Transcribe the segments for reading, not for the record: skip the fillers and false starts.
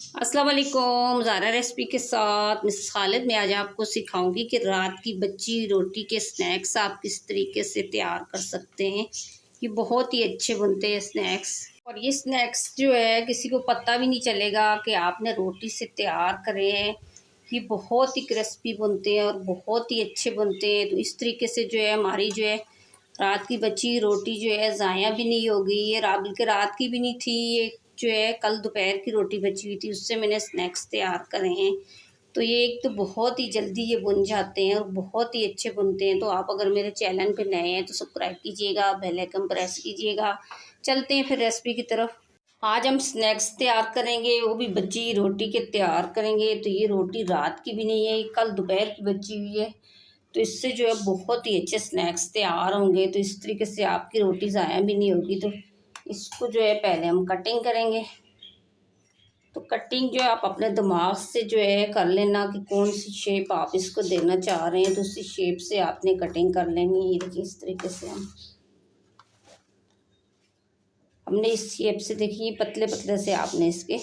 अस्सलाम वालेकुम। ज़ारा रेसिपी के साथ मिस खालिद मैं आज आपको सिखाऊंगी कि रात की बची रोटी के स्नैक्स आप किस तरीके से तैयार कर सकते हैं। ये बहुत ही अच्छे बनते हैं स्नैक्स, और ये स्नैक्स जो है किसी को पता भी नहीं चलेगा कि आपने रोटी से तैयार करे हैं। ये बहुत ही क्रिस्पी बनते हैं और बहुत ही अच्छे बनते हैं। तो इस तरीके से जो है हमारी जो है रात की बची रोटी जो है ज़ाया भी नहीं होगी। ये बल्कि रात की भी नहीं थी, ये जो है कल दोपहर की रोटी बची हुई थी, उससे मैंने स्नैक्स तैयार करे हैं। तो ये एक तो बहुत ही जल्दी ये बन जाते हैं और बहुत ही अच्छे बनते हैं। तो आप अगर मेरे चैनल पे नए हैं तो सब्सक्राइब कीजिएगा, बेल आइकन प्रेस कीजिएगा। चलते हैं फिर रेसिपी की तरफ। आज हम स्नैक्स तैयार करेंगे, वो भी बची रोटी के तैयार करेंगे। तो ये रोटी रात की भी नहीं है, ये कल दोपहर की बची हुई है। तो इससे जो है बहुत ही अच्छे स्नैक्स तैयार होंगे। तो इस तरीके से आपकी रोटी ज़ाया भी नहीं होगी। तो इसको जो है पहले हम कटिंग करेंगे। तो कटिंग जो है आप अपने दिमाग से जो है कर लेना कि कौन सी शेप आप इसको देना चाह रहे हैं, तो उसी शेप से आपने कटिंग कर लेनी है। देखिए इस तरीके से हमने इस शेप से देखिए पतले पतले से आपने इसके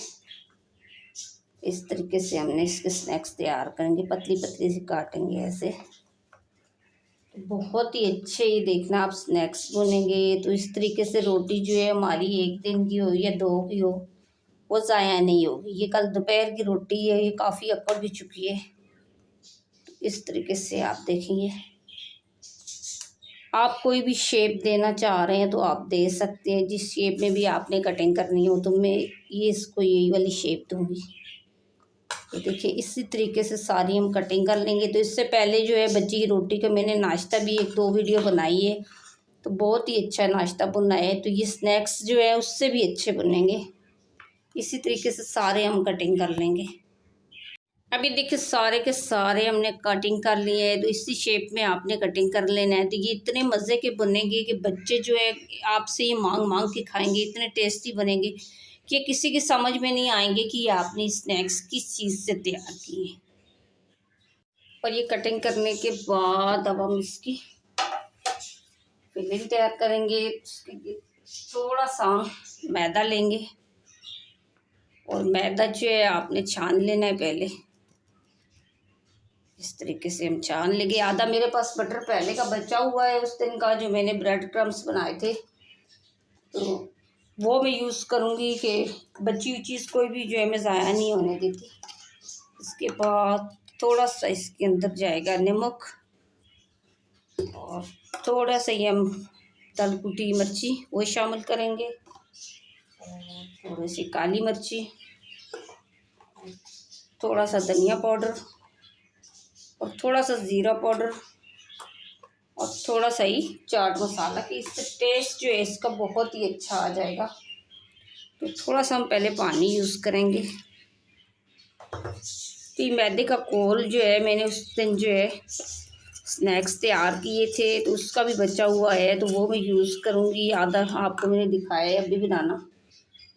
इस तरीके से हमने इसके स्नैक्स तैयार करेंगे, पतली पतली से काटेंगे ऐसे। बहुत ही अच्छे ये देखना आप स्नैक्स बनेंगे। तो इस तरीके से रोटी जो है हमारी एक दिन की हो या दो की हो, वो ज़ाया नहीं होगी। ये कल दोपहर की रोटी है, ये काफ़ी अकड़ भी चुकी है। तो इस तरीके से आप देखेंगे, आप कोई भी शेप देना चाह रहे हैं तो आप दे सकते हैं। जिस शेप में भी आपने कटिंग करनी हो, तो मैं ये इसको यही वाली शेप दूंगी। तो देखिए इसी तरीके से सारी हम कटिंग कर लेंगे। तो इससे पहले जो है बची रोटी का मैंने नाश्ता भी एक दो वीडियो बनाई है, तो बहुत ही अच्छा नाश्ता बनाया है। तो ये स्नैक्स जो है उससे भी अच्छे बनेंगे। इसी तरीके से सारे हम कटिंग कर लेंगे। अभी देखिए सारे के सारे हमने कटिंग कर लिए हैं। तो इसी शेप में आपने कटिंग कर लेना है। तो ये इतने मज़े के बनेंगे कि बच्चे जो है आपसे ये मांग मांग के खाएंगे। इतने टेस्टी बनेंगे कि किसी की समझ में नहीं आएंगे कि ये आपने स्नैक्स किस चीज़ से तैयार किए। और ये कटिंग करने के बाद अब हम इसकी फिलिंग तैयार करेंगे। उसके लिए थोड़ा सा मैदा लेंगे, और मैदा जो है आपने छान लेना है पहले। इस तरीके से हम छान लेंगे। आधा मेरे पास बटर पहले का बचा हुआ है उस दिन का, जो मैंने ब्रेड क्रम्स बनाए थे, तो वो मैं यूज़ करूँगी कि बची हुई चीज़ कोई भी जो है मैं ज़ाया नहीं होने देती। इसके बाद थोड़ा सा इसके अंदर जाएगा नमक, और थोड़ा सा ही हम दाल कुटी मिर्ची वो शामिल करेंगे, और थोड़ी सी काली मिर्ची, थोड़ा सा धनिया पाउडर, और थोड़ा सा ज़ीरा पाउडर, और थोड़ा सा ही चाट मसाला, कि इससे टेस्ट जो है इसका बहुत ही अच्छा आ जाएगा। तो थोड़ा सा हम पहले पानी यूज़ करेंगे। तो ये मैदे का घोल जो है मैंने उस दिन जो है स्नैक्स तैयार किए थे, तो उसका भी बचा हुआ है, तो वो मैं यूज़ करूँगी। आधा आपको मैंने दिखाया है अभी बनाना,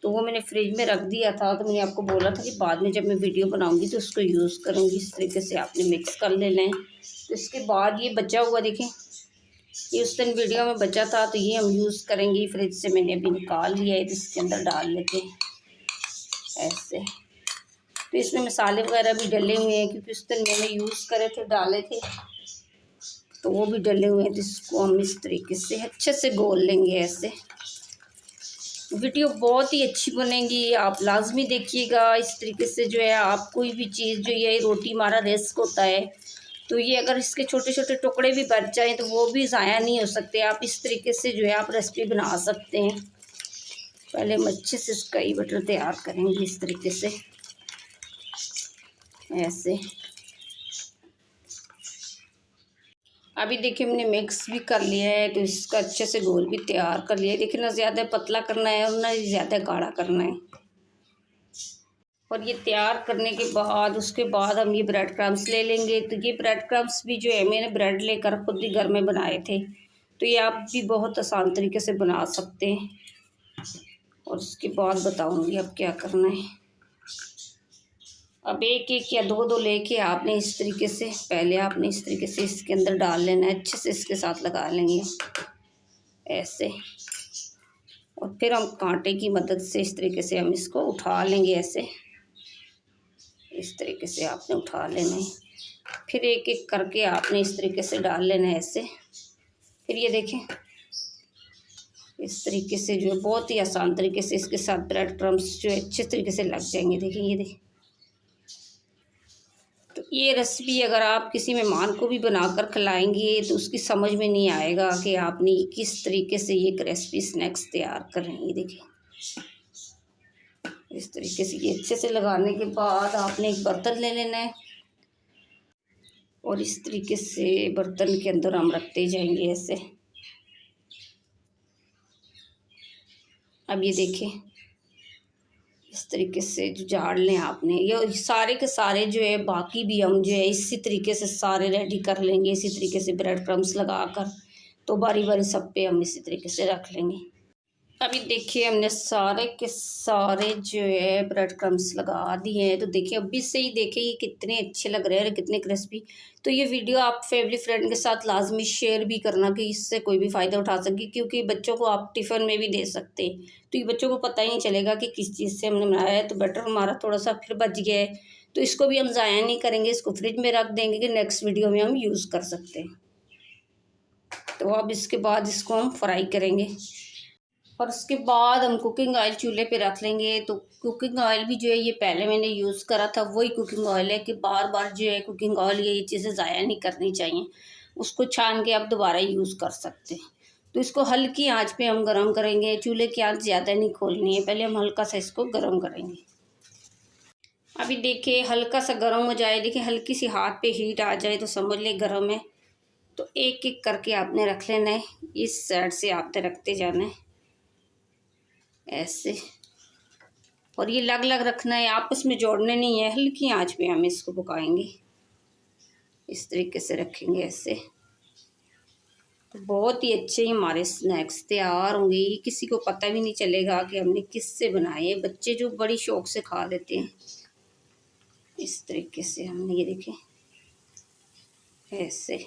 तो वो मैंने फ्रिज में रख दिया था। तो मैंने आपको बोला था कि बाद में जब मैं वीडियो बनाऊंगी तो उसको यूज़ करूँगी। इस तरीके से आपने मिक्स कर लेना है। तो इसके बाद ये बचा हुआ देखें, ये उस दिन वीडियो में बचा था, तो ये हम यूज़ करेंगे। फ्रिज से मैंने अभी निकाल लिया है, तो इसके अंदर डाल लेते हैं ऐसे। तो इसमें मसाले वगैरह भी डले हुए हैं, क्योंकि उस दिन मैंने यूज़ करे थे, डाले थे, तो वो भी डले हुए हैं। तो इसको हम इस तरीके से अच्छे से गोल लेंगे ऐसे। वीडियो बहुत ही अच्छी बनेगी, आप लाजमी देखिएगा। इस तरीके से जो है आप कोई भी चीज़, जो ये रोटी हमारा रिस्क होता है, तो ये अगर इसके छोटे छोटे टुकड़े भी बच जाएँ तो वो भी ज़ाया नहीं हो सकते। आप इस तरीके से जो है आप रेसिपी बना सकते हैं। पहले हम अच्छे से इसका ही बटर तैयार करेंगे इस तरीके से ऐसे। अभी देखिए हमने मिक्स भी कर लिया है, तो इसका अच्छे से घोल भी तैयार कर लिया है। देखिए ना ज़्यादा पतला करना है और ना ज़्यादा गाढ़ा करना है। और ये तैयार करने के बाद उसके बाद हम ये ब्रेड क्रम्स ले लेंगे। तो ये ब्रेड क्रम्स भी जो है मैंने ब्रेड लेकर खुद ही घर में बनाए थे, तो ये आप भी बहुत आसान तरीके से बना सकते हैं। और उसके बाद बताऊंगी अब क्या करना है। अब एक एक या दो दो लेके आपने इस तरीके से, पहले आपने इस तरीके से इसके अंदर डाल लेना है, अच्छे से इसके साथ लगा लेंगे ऐसे। और फिर हम कांटे की मदद से इस तरीके से हम इसको उठा लेंगे ऐसे। इस तरीके से आपने उठा लेना है। फिर एक एक करके आपने इस तरीके से डाल लेना है ऐसे। फिर ये देखें इस तरीके से जो है बहुत ही आसान तरीके से इसके साथ ब्रेड क्रम्स जो है अच्छे तरीके से लग जाएंगे। देखिए ये देखिए। तो ये रेसिपी अगर आप किसी मेहमान को भी बनाकर खिलाएंगे तो उसकी समझ में नहीं आएगा कि आपने किस तरीके से ये रेसिपी स्नैक्स तैयार कर रहे हैं। ये देखिए इस तरीके से ये अच्छे से लगाने के बाद आपने एक बर्तन ले लेना है और इस तरीके से बर्तन के अंदर हम रखते जाएंगे ऐसे। अब ये देखें इस तरीके से जो झाड़ लें आपने, ये सारे के सारे जो है बाकी भी हम जो है इसी तरीके से सारे रेडी कर लेंगे। इसी तरीके से ब्रेड क्रम्स लगाकर तो बारी बारी सब पे हम इसी तरीके से रख लेंगे। अभी देखिए हमने सारे के सारे जो है ब्रेड क्रम्स लगा दिए हैं। तो देखिए अभी से ही देखिए ये कितने अच्छे लग रहे हैं और कितने क्रिस्पी। तो ये वीडियो आप फैमिली फ्रेंड के साथ लाजमी शेयर भी करना कि इससे कोई भी फ़ायदा उठा सके, क्योंकि बच्चों को आप टिफ़िन में भी दे सकते हैं। तो ये बच्चों को पता ही नहीं चलेगा कि किस चीज़ से हमने बनाया है। तो बेटर हमारा थोड़ा सा फिर बच गया है तो इसको भी हम ज़ाया नहीं करेंगे, इसको फ्रिज में रख देंगे कि नेक्स्ट वीडियो में हम यूज़ कर सकते हैं। तो अब इसके बाद इसको हम फ्राई करेंगे और उसके बाद हम कुकिंग ऑयल चूल्हे पे रख लेंगे। तो कुकिंग ऑयल भी जो है ये पहले मैंने यूज़ करा था वही कुकिंग ऑयल है कि बार बार जो है कुकिंग ऑयल ये चीज़ें ज़ाया नहीं करनी चाहिए। उसको छान के आप दोबारा यूज़ कर सकते हैं। तो इसको हल्की आंच पे हम गरम करेंगे। चूल्हे की आंच ज़्यादा नहीं खोलनी है, पहले हम हल्का सा इसको गरम करेंगे। अभी देखिए हल्का सा गर्म हो जाए, देखिए हल्की सी हाथ पे हीट आ जाए तो समझ ले गर्म है। तो एक एक करके आपने रख लेना है, इस साइड से आपने रखते जाना है ऐसे। और ये लग लग रखना है, आपस में जोड़ने नहीं है। हल्की आंच पे हम इसको पकाएंगे, इस तरीके से रखेंगे ऐसे। तो बहुत ही अच्छे हमारे स्नैक्स तैयार होंगे। ये किसी को पता भी नहीं चलेगा कि हमने किससे बनाए। बच्चे जो बड़ी शौक से खा लेते हैं। इस तरीके से हमने ये देखें ऐसे,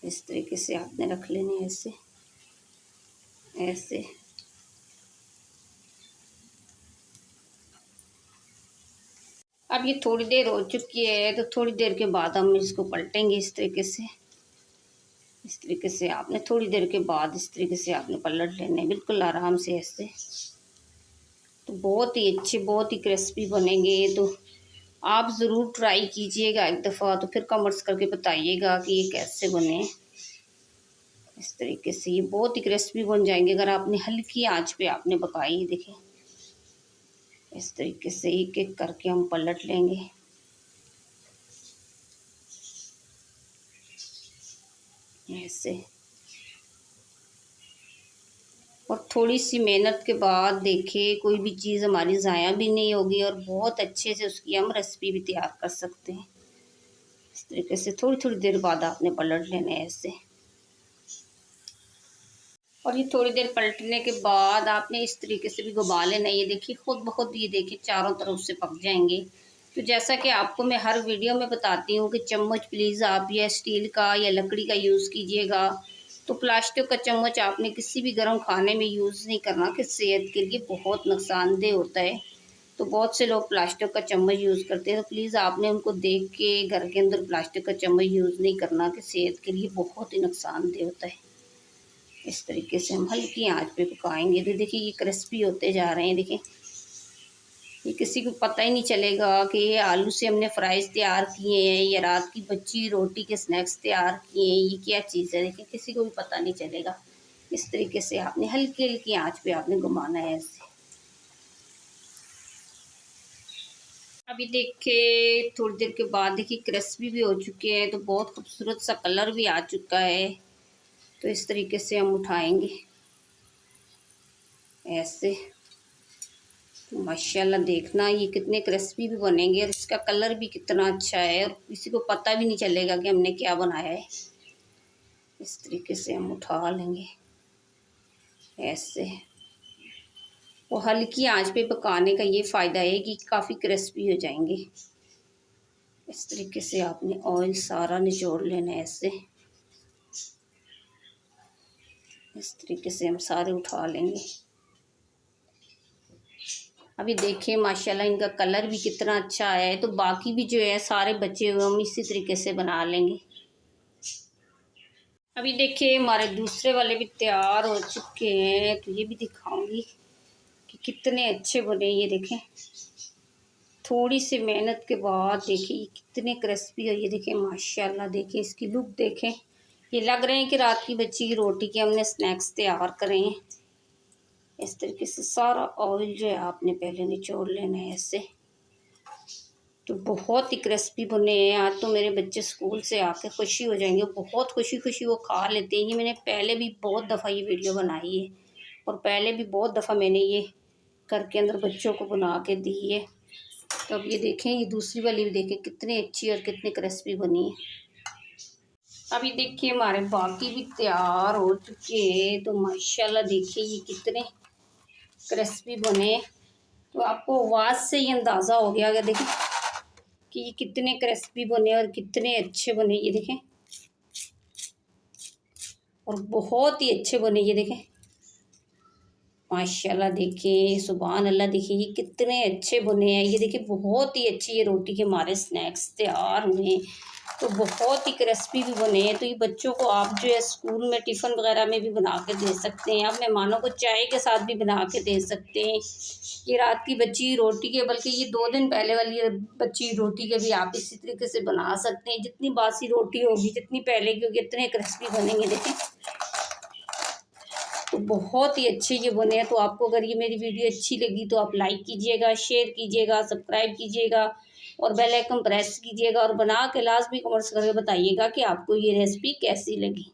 इस तरीके से आपने रख लेने ऐसे ऐसे। अब ये थोड़ी देर हो चुकी है तो थोड़ी देर के बाद हम इसको पलटेंगे इस तरीके से। इस तरीके से आपने थोड़ी देर के बाद इस तरीके से आपने पलट लेने बिल्कुल आराम से ऐसे। तो बहुत ही अच्छे बहुत ही क्रिस्पी बनेंगे। तो आप ज़रूर ट्राई कीजिएगा एक दफ़ा, तो फिर कमेंट्स करके बताइएगा कि ये कैसे बने। इस तरीके से ये बहुत ही क्रिस्पी बन जाएंगे अगर आपने हल्की आंच पे आपने पकाई। देखें इस तरीके से एक एक करके हम पलट लेंगे ऐसे। और थोड़ी सी मेहनत के बाद देखिए कोई भी चीज़ हमारी ज़ाया भी नहीं होगी और बहुत अच्छे से उसकी हम रेसिपी भी तैयार कर सकते हैं। इस तरीके से थोड़ी थोड़ी देर बाद आपने पलट लेना है ऐसे। और ये थोड़ी देर पलटने के बाद आपने इस तरीके से भी घुमा लेना है। ये देखिए खुद ब खुद ये देखिए चारों तरफ से पक जाएंगे। तो जैसा कि आपको मैं हर वीडियो में बताती हूँ कि चम्मच प्लीज़ आप या स्टील का या लकड़ी का यूज़ कीजिएगा। तो प्लास्टिक का चम्मच आपने किसी भी गर्म खाने में यूज़ नहीं करना कि सेहत के लिए बहुत नुकसानदेह होता है। तो बहुत से लोग प्लास्टिक का चम्मच यूज़ करते हैं, तो प्लीज़ आपने उनको देख के घर के अंदर प्लास्टिक का चम्मच यूज़ नहीं करना कि सेहत के लिए बहुत ही नुकसानदेह होता है। इस तरीके से हम हल्की आंच पे पकाएंगे। तो देखिए ये क्रिस्पी होते जा रहे हैं। देखिए ये किसी को पता ही नहीं चलेगा कि ये आलू से हमने फ्राइज़ तैयार किए हैं या रात की बची रोटी के स्नैक्स तैयार किए हैं। ये क्या चीज़ है, देखिए किसी को भी पता नहीं चलेगा। इस तरीके से आपने हल्की हल्की आंच पे आपने घुमाना है ऐसे। अभी देखिए थोड़ी देर के बाद देखिए क्रिस्पी भी हो चुके हैं, तो बहुत खूबसूरत सा कलर भी आ चुका है। तो इस तरीके से हम उठाएंगे ऐसे। तो माशाल्लाह देखना ये कितने क्रिस्पी भी बनेंगे और इसका कलर भी कितना अच्छा है और किसी को पता भी नहीं चलेगा कि हमने क्या बनाया है। इस तरीके से हम उठा लेंगे ऐसे। और हल्की आंच पे पकाने का ये फ़ायदा है कि काफ़ी क्रिस्पी हो जाएंगे। इस तरीके से आपने ऑयल सारा निचोड़ लेना है ऐसे। इस तरीके से हम सारे उठा लेंगे। अभी देखिए माशाल्लाह इनका कलर भी कितना अच्छा आया है। तो बाकी भी जो है सारे बचे हुए हम इसी तरीके से बना लेंगे। अभी देखिए हमारे दूसरे वाले भी तैयार हो चुके हैं, तो ये भी दिखाऊंगी कि कितने अच्छे बने। ये देखें, थोड़ी सी मेहनत के बाद देखिए ये कितने क्रिस्पी है। ये देखें माशाल्लाह, देखिए इसकी लुक देखें। ये लग रहे हैं कि रात की बच्ची की रोटी के हमने स्नैक्स तैयार करे हैं। इस तरीके से सारा ऑयल जो है आपने पहले निचोड़ लेना है ऐसे। तो बहुत ही क्रिस्पी बने हैं। आज तो मेरे बच्चे स्कूल से आके खुशी हो जाएंगे, बहुत खुशी खुशी वो खा लेते हैं। ये मैंने पहले भी बहुत दफ़ा ये वीडियो बनाई है और पहले भी बहुत दफ़ा मैंने ये करके अंदर बच्चों को बना के दी है। तो अब ये देखें, ये दूसरी वाली भी देखें कितनी अच्छी और कितनी क्रिस्पी बनी है। अभी देखिए हमारे बाकी भी तैयार हो चुके हैं। तो माशाल्लाह देखिए ये कितने क्रिस्पी बने। तो आपको आवाज़ से ही अंदाज़ा हो गया अगर देखिए कि ये कितने क्रिस्पी बने और कितने अच्छे बने। ये देखें, और बहुत ही अच्छे बने। ये देखें माशाल्लाह, देखिए सुभान अल्लाह, देखिए ये कितने अच्छे बने हैं। ये देखिए बहुत ही अच्छी ये रोटी के हमारे स्नैक्स तैयार हुए हैं। तो बहुत ही क्रिस्पी भी बने हैं। तो ये बच्चों को आप जो है स्कूल में टिफ़िन वगैरह में भी बना के दे सकते हैं। आप मेहमानों को चाय के साथ भी बना के दे सकते हैं। ये रात की बची रोटी के, बल्कि ये 2 दिन पहले वाली बची रोटी के भी आप इसी तरीके से बना सकते हैं। जितनी बासी रोटी होगी, जितनी पहले की होगी, इतने क्रिस्पी बनेंगे। देखें तो बहुत ही अच्छे ये बने हैं। तो आपको अगर ये मेरी वीडियो अच्छी लगी तो आप लाइक कीजिएगा, शेयर कीजिएगा, सब्सक्राइब कीजिएगा और बेल आइकन प्रेस कीजिएगा और बना के लाजमी कमेंट्स करके बताइएगा कि आपको ये रेसिपी कैसी लगी।